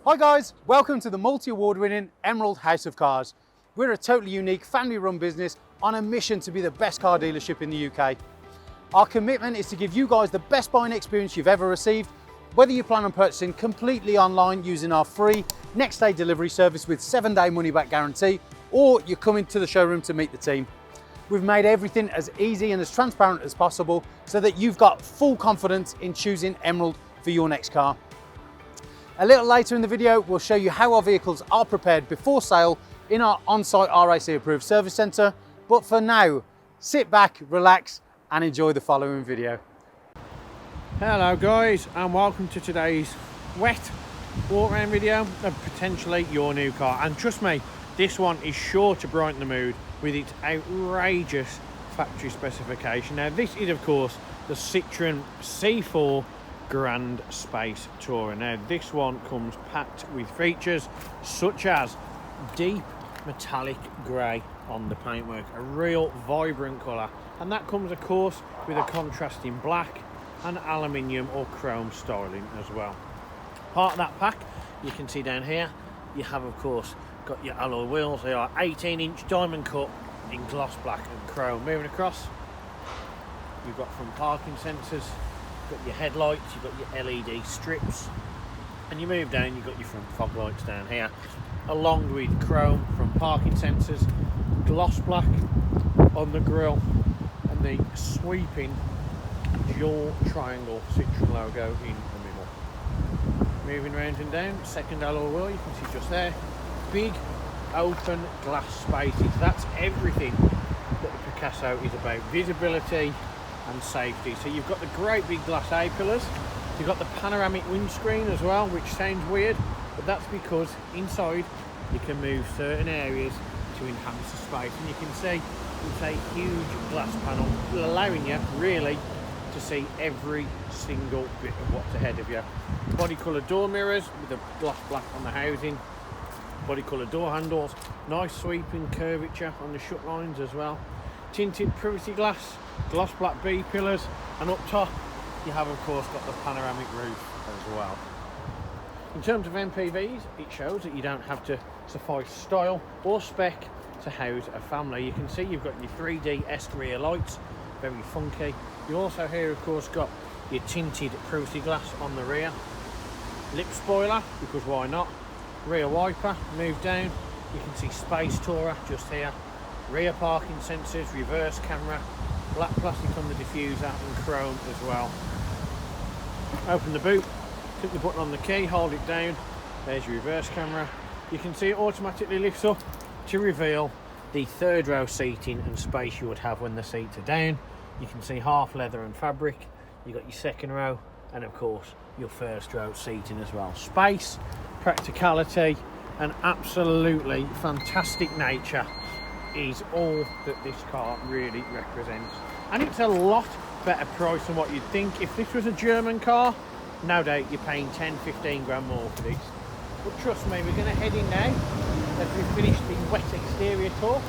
Hi guys, welcome to the multi-award winning Emerald House of Cars. We're a totally unique family run business on a mission to be the best car dealership in the UK. Our commitment is to give you guys the best buying experience you've ever received, whether you plan on purchasing completely online using our free next day delivery service with 7-day money back guarantee, or you're coming to the showroom to meet the team. We've made everything as easy and as transparent as possible so that you've got full confidence in choosing Emerald for your next car. A little later in the video, we'll show you how our vehicles are prepared before sale in our on-site RAC approved service centre. But for now, sit back, relax and enjoy the following video. Hello guys, and welcome to today's wet walk around video of potentially your new car. And trust me, this one is sure to brighten the mood with its outrageous factory specification. Now this is of course the Citroen C4 Grand Spacetourer. Now this one comes packed with features such as deep metallic grey on the paintwork, a real vibrant colour, and that comes of course with a contrasting black and aluminium or chrome styling as well. Part of that pack you can see down here, you have of course got your alloy wheels. They are 18-inch diamond cut in gloss black and chrome. Moving across, you've got front parking sensors, you've got your headlights, you've got your LED strips, and you move down, you've got your front fog lights down here, along with chrome front parking sensors, gloss black on the grille, and the sweeping dual triangle Citroen logo in the middle. Moving round and down, second alloy wheel, you can see just there, big open glass spaces. That's everything that the Picasso is about, visibility and safety. So you've got the great big glass A-pillars, you've got the panoramic windscreen as well, which sounds weird, but that's because inside you can move certain areas to enhance the space. And you can see it's a huge glass panel allowing you really to see every single bit of what's ahead of you. Body colour door mirrors with the gloss black on the housing, body colour door handles, nice sweeping curvature on the shut lines as well, tinted privacy glass, gloss black B pillars, and up top you have of course got the panoramic roof as well. In terms of MPVs, it shows that you don't have to suffice style or spec to house a family. You can see you've got your 3D esque rear lights, very funky. You also here of course got your tinted privacy glass on the rear, lip spoiler because why not, rear wiper. Move down, you can see Spacetourer just here, rear parking sensors, reverse camera, black plastic on the diffuser and chrome as well. Open the boot, click the button on the key, hold it down, there's your reverse camera. You can see it automatically lifts up to reveal the third row seating and space you would have when the seats are down. You can see half leather and fabric, you've got your second row and of course your first row seating as well. Space, practicality and absolutely fantastic nature is all that this car really represents, and it's a lot better price than what you'd think. If this was a German car, no doubt you're paying 10-15 grand more for this, but trust me, we're going to head in now as we've finished the wet exterior tour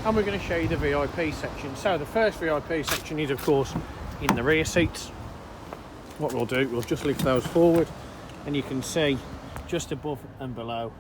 and we're going to show you the VIP section. So the first VIP section is of course in the rear seats. What we'll do, we'll just lift those forward and you can see just above and below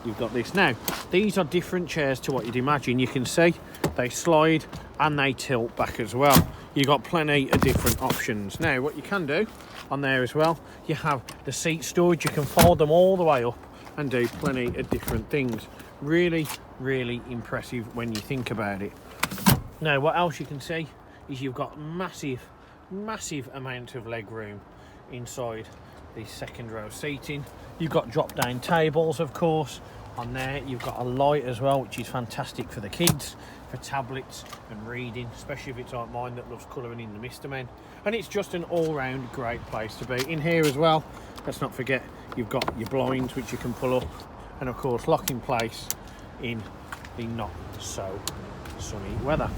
you've got this. Now these are different chairs to what you'd imagine. You can see they slide and they tilt back as well. You've got plenty of different options. Now what you can do on there as well, you have the seat storage. You can fold them all the way up and do plenty of different things. Really impressive when you think about it. Now what else you can see is you've got massive amount of leg room inside the second row seating. You've got drop down tables of course on there. You've got a light as well, which is fantastic for the kids, for tablets and reading, especially if it's like mine that loves colouring in the Mr. Men. And it's just an all-round great place to be. In here as well, let's not forget you've got your blinds which you can pull up and of course lock in place in the not so sunny weather.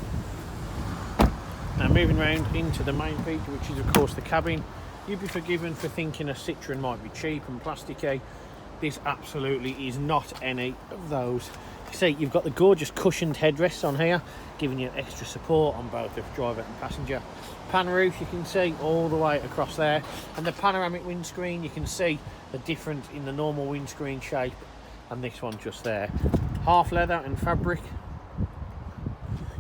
Now moving round into the main feature, which is of course the cabin. You'd be forgiven for thinking a Citroen might be cheap and plasticky. This absolutely is not any of those. See, you've got the gorgeous cushioned headrests on here, giving you extra support on both the driver and passenger. pan roof, you can see all the way across there. And the panoramic windscreen, you can see the difference in the normal windscreen shape and this one just there. Half leather and fabric.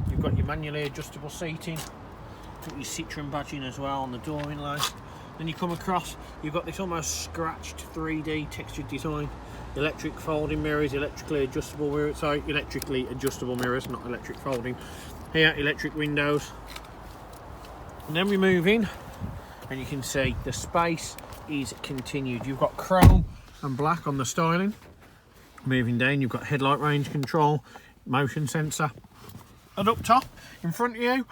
You've got your manually adjustable seating. Got your Citroen badging as well on the door inlay. Then you come across, you've got this almost scratched 3D textured design. Electric folding mirrors, electrically adjustable mirrors, sorry, electrically adjustable mirrors, not electric folding. Here, electric windows. And then we move in, and you can see the space is continued. You've got chrome and black on the styling. Moving down, you've got headlight range control, motion sensor. And up top, in front of you,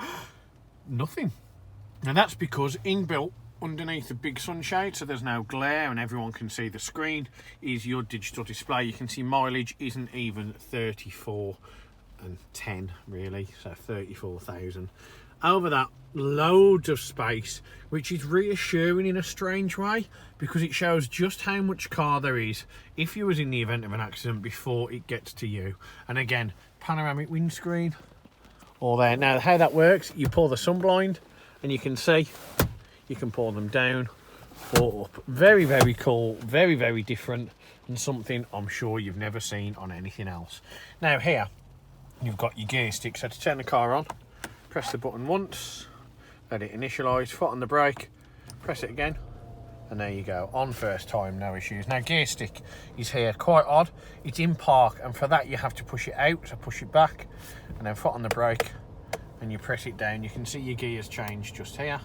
nothing. And that's because inbuilt underneath the big sunshade, so there's no glare and everyone can see the screen, is your digital display. You can see mileage isn't even 34 and 10 really, so 34,000. Over that, loads of space, which is reassuring in a strange way, because it shows just how much car there is if you was in the event of an accident before it gets to you. And again, panoramic windscreen all there. Now how that works, you pull the sun blind and you can see you can pull them down or up. Very, very cool, very, very different, and something I'm sure you've never seen on anything else. Now here, you've got your gear stick. So to turn the car on, press the button once, let it initialise, foot on the brake, press it again, and there you go. On first time, no issues. Now gear stick is here, quite odd. It's in park, and for that you have to push it out, so push it back, and then foot on the brake, and you press it down. You can see your gears change just here.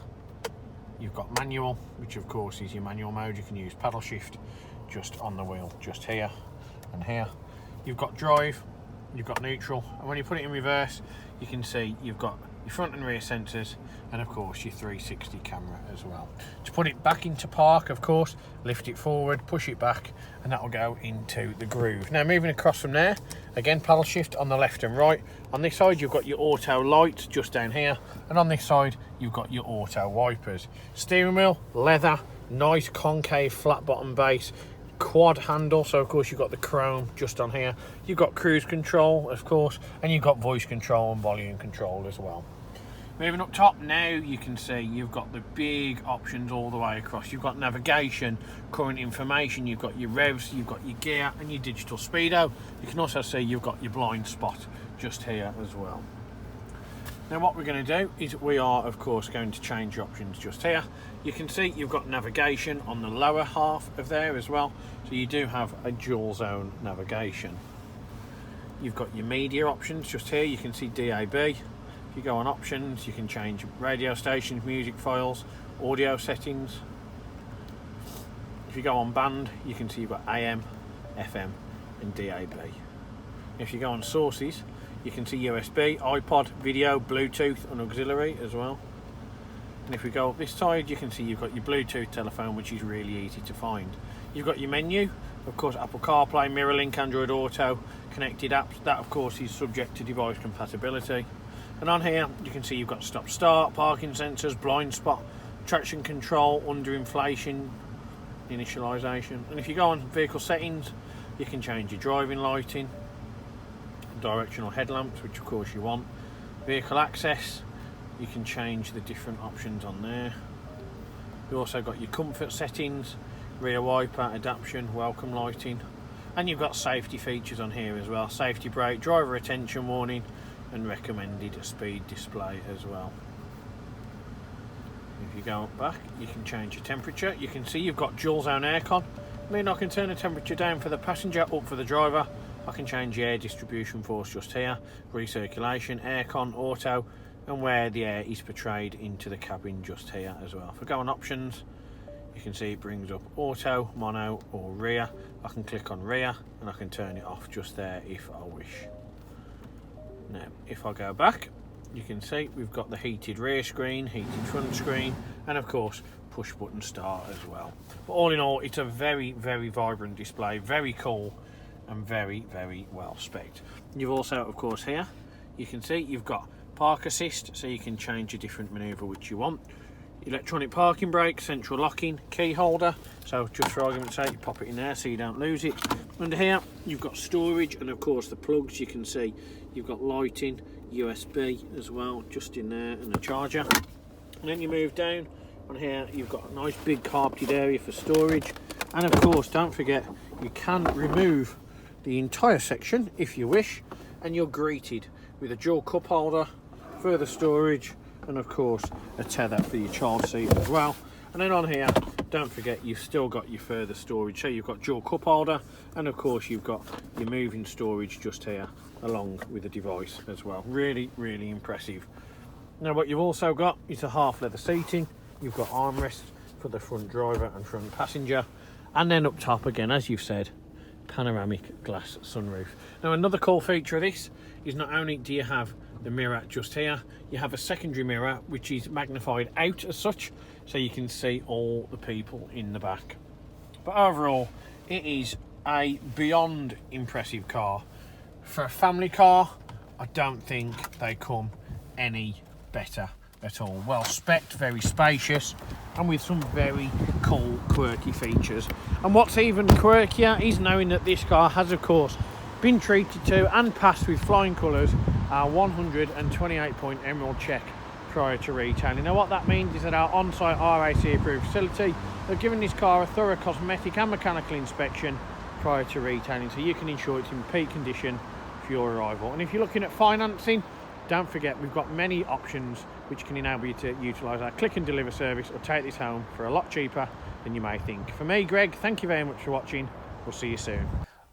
You've got manual, which of course is your manual mode. You can use paddle shift just on the wheel, just here and here. You've got drive, you've got neutral, and when you put it in reverse, you can see you've got your front and rear sensors, and of course your 360 camera as well. To put it back into park, of course, lift it forward, push it back, and that will go into the groove. Now moving across from there, again paddle shift on the left and right. On this side you've got your auto lights just down here, and on this side you've got your auto wipers. Steering wheel, leather, nice concave flat bottom base, quad handle, so of course you've got the chrome just on here. You've got cruise control, of course, and you've got voice control and volume control as well. Moving up top now, you can see you've got the big options all the way across. You've got navigation, current information, you've got your revs, you've got your gear and your digital speedo. You can also see you've got your blind spot just here as well. Now what we're going to do is we are of course going to change your options just here. You can see you've got navigation on the lower half of there as well, so you do have a dual zone navigation. You've got your media options just here. You can see DAB. If you go on options, you can change radio stations, music files, audio settings. If you go on band, you can see you've got AM, FM and DAB. If you go on sources, you can see USB, iPod, video, Bluetooth and auxiliary as well. And if we go up this side, you can see you've got your Bluetooth telephone, which is really easy to find. You've got your menu, of course, Apple CarPlay, MirrorLink, Android Auto, connected apps. That of course is subject to device compatibility. And on here you can see you've got stop start, parking sensors, blind spot, traction control, under inflation, initialization. And if you go on vehicle settings, you can change your driving lighting, directional headlamps, which of course you want, vehicle access. You can change the different options on there. You also got your comfort settings, rear wiper, adaptation, welcome lighting, and you've got safety features on here as well. Safety brake, driver attention warning, and recommended speed display as well. If you go up back, you can change your temperature. You can see you've got dual zone aircon. I mean, I can turn the temperature down for the passenger, up for the driver. I can change the air distribution force just here, recirculation, aircon, auto, and where the air is portrayed into the cabin just here as well. If I go on options, you can see it brings up auto, mono or rear. I can click on rear and I can turn it off just there if I wish. Now if I go back, you can see we've got the heated rear screen, heated front screen, and of course push button start as well. But all in all, it's a very, very vibrant display, very cool and very, very well spec'd. You've also of course here, you can see you've got park assist, so you can change a different manoeuvre which you want. Electronic parking brake, central locking, key holder, so just for argument's sake you pop it in there so you don't lose it. Under here you've got storage and of course the plugs. You can see you've got lighting, USB as well just in there, and a charger. And then you move down on here, you've got a nice big carpeted area for storage. And of course, don't forget, you can remove the entire section if you wish, and you're greeted with a dual cup holder, further storage, and of course a tether for your child seat as well. And then on here, don't forget, you've still got your further storage. So you've got dual cup holder, and of course you've got your moving storage just here along with the device as well. Really, really impressive. Now what you've also got is a half leather seating. You've got armrests for the front driver and front passenger, and then up top again, as you've said, panoramic glass sunroof. Now another cool feature of this is not only do you have the mirror just here, you have a secondary mirror which is magnified out as such, so you can see all the people in the back. But overall, it is a beyond impressive car. For a family car, I don't think they come any better at all. Well spec'd, very spacious, and with some very cool quirky features. And what's even quirkier is knowing that this car has of course been treated to and passed with flying colours our 128 point emerald check prior to retailing. Now what that means is that our on-site RAC approved facility have given this car a thorough cosmetic and mechanical inspection prior to retailing, so you can ensure it's in peak condition for your arrival. And if you're looking at financing, don't forget we've got many options which can enable you to utilise our click and deliver service or take this home for a lot cheaper than you may think. For me, Greg, thank you very much for watching. We'll see you soon.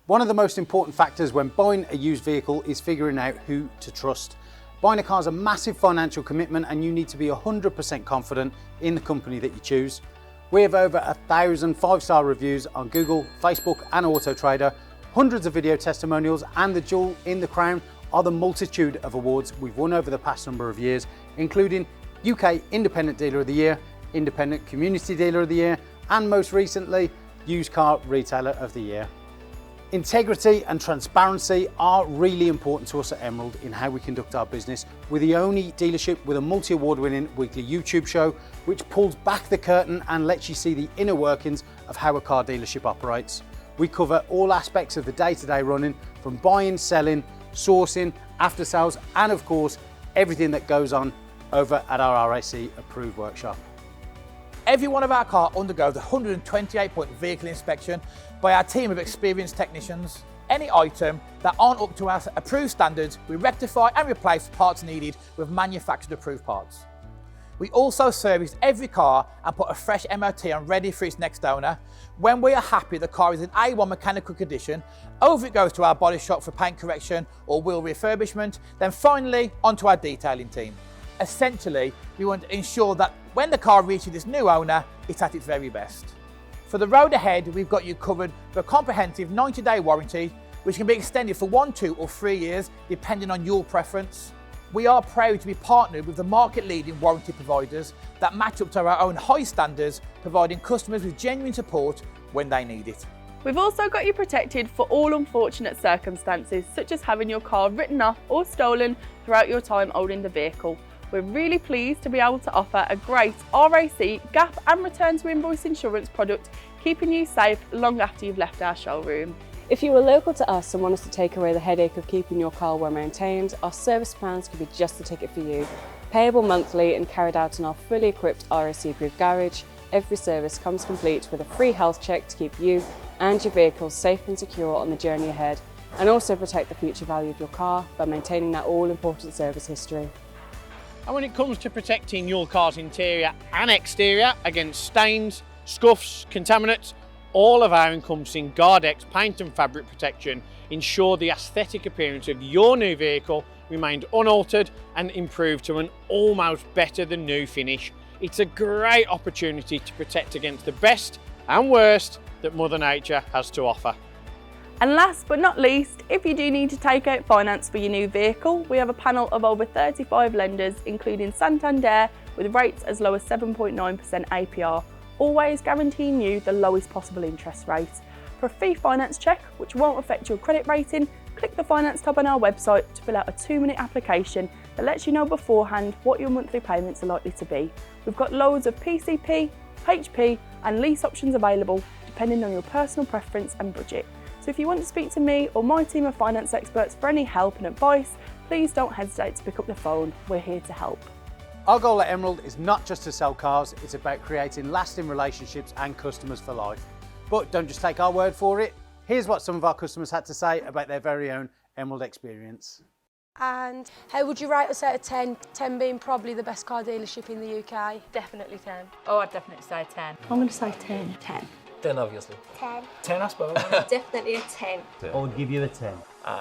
One of the most important factors when buying a used vehicle is figuring out who to trust. Buying a car is a massive financial commitment, and you need to be 100% confident in the company that you choose. We have over 1,000 5-star reviews on Google, Facebook and Auto Trader, hundreds of video testimonials, and the jewel in the crown are the multitude of awards we've won over the past number of years, including UK Independent Dealer of the Year, Independent Community Dealer of the Year, and most recently, Used Car Retailer of the Year. Integrity and transparency are really important to us at Emerald in how we conduct our business. We're the only dealership with a multi-award winning weekly YouTube show which pulls back the curtain and lets you see the inner workings of how a car dealership operates. We cover all aspects of the day-to-day running, from buying, selling, sourcing, after sales, and of course everything that goes on over at our RAC approved workshop. Every one of our cars undergoes a 128 point vehicle inspection by our team of experienced technicians. Any item that aren't up to our approved standards, we rectify and replace parts needed with manufactured approved parts. We also service every car and put a fresh MOT on ready for its next owner. When we are happy the car is in A1 mechanical condition, over it goes to our body shop for paint correction or wheel refurbishment, then finally onto our detailing team. Essentially, we want to ensure that when the car reaches its new owner, it's at its very best. For the road ahead, we've got you covered for a comprehensive 90-day warranty, which can be extended for 1, 2 or 3 years, depending on your preference. We are proud to be partnered with the market-leading warranty providers that match up to our own high standards, providing customers with genuine support when they need it. We've also got you protected for all unfortunate circumstances, such as having your car written off or stolen throughout your time owning the vehicle. We're really pleased to be able to offer a great RAC, gap and return to invoice insurance product, keeping you safe long after you've left our showroom. If you are local to us and want us to take away the headache of keeping your car well maintained, our service plans could be just the ticket for you. Payable monthly and carried out in our fully equipped RAC approved garage, every service comes complete with a free health check to keep you and your vehicle safe and secure on the journey ahead, and also protect the future value of your car by maintaining that all-important service history. And when it comes to protecting your car's interior and exterior against stains, scuffs, contaminants, all of our encompassing Guardex paint and fabric protection ensure the aesthetic appearance of your new vehicle remained unaltered and improved to an almost better than new finish. It's a great opportunity to protect against the best and worst that Mother Nature has to offer. And last but not least, if you do need to take out finance for your new vehicle, we have a panel of over 35 lenders, including Santander, with rates as low as 7.9% APR, always guaranteeing you the lowest possible interest rate. For a free finance check, which won't affect your credit rating, click the finance tab on our website to fill out a 2-minute application that lets you know beforehand what your monthly payments are likely to be. We've got loads of PCP, HP and lease options available depending on your personal preference and budget. So if you want to speak to me or my team of finance experts for any help and advice, please don't hesitate to pick up the phone. We're here to help. Our goal at Emerald is not just to sell cars, it's about creating lasting relationships and customers for life. But don't just take our word for it. Here's what some of our customers had to say about their very own Emerald experience. And how would you rate us out of 10? 10 being probably the best car dealership in the UK. Definitely 10. Oh, I'd definitely say 10. I'm going to say 10. 10. 10, obviously. 10. 10, I suppose. Definitely a 10. I would give you a 10.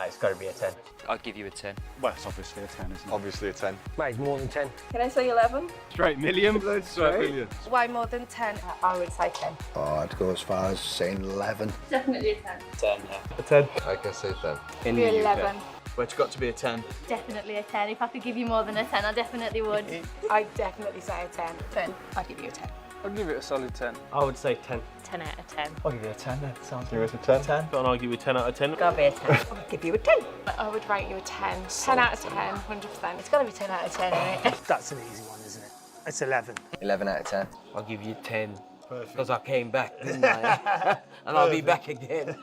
It's got to be a 10. I'd give you a 10. Well, it's obviously a 10, isn't it? Obviously a 10. Mate, more than 10. Can I say 11? Straight million. Straight million. Way more than 10. I would say 10. Oh, I'd go as far as saying 11. Definitely a 10. 10, yeah. A 10. I can say 10. In the 11. But it's got to be a 10. Definitely a 10. If I could give you more than a 10, I definitely would. I'd definitely say a 10. 10. I'd give you a 10. I'd give it a solid 10. I would say 10. 10 out of 10. I'll give you a 10 then. Sounds Give us a 10. 10. Don't argue with 10 out of 10. Gotta be a 10. I'd give you a 10. I would rate you a 10. 10 out of 10, 100%. It's gotta be 10 out of 10, isn't it? That's an easy one, isn't it? It's 11. 11 out of 10. I'll give you 10. Because I came back, didn't I? And I'll be back again.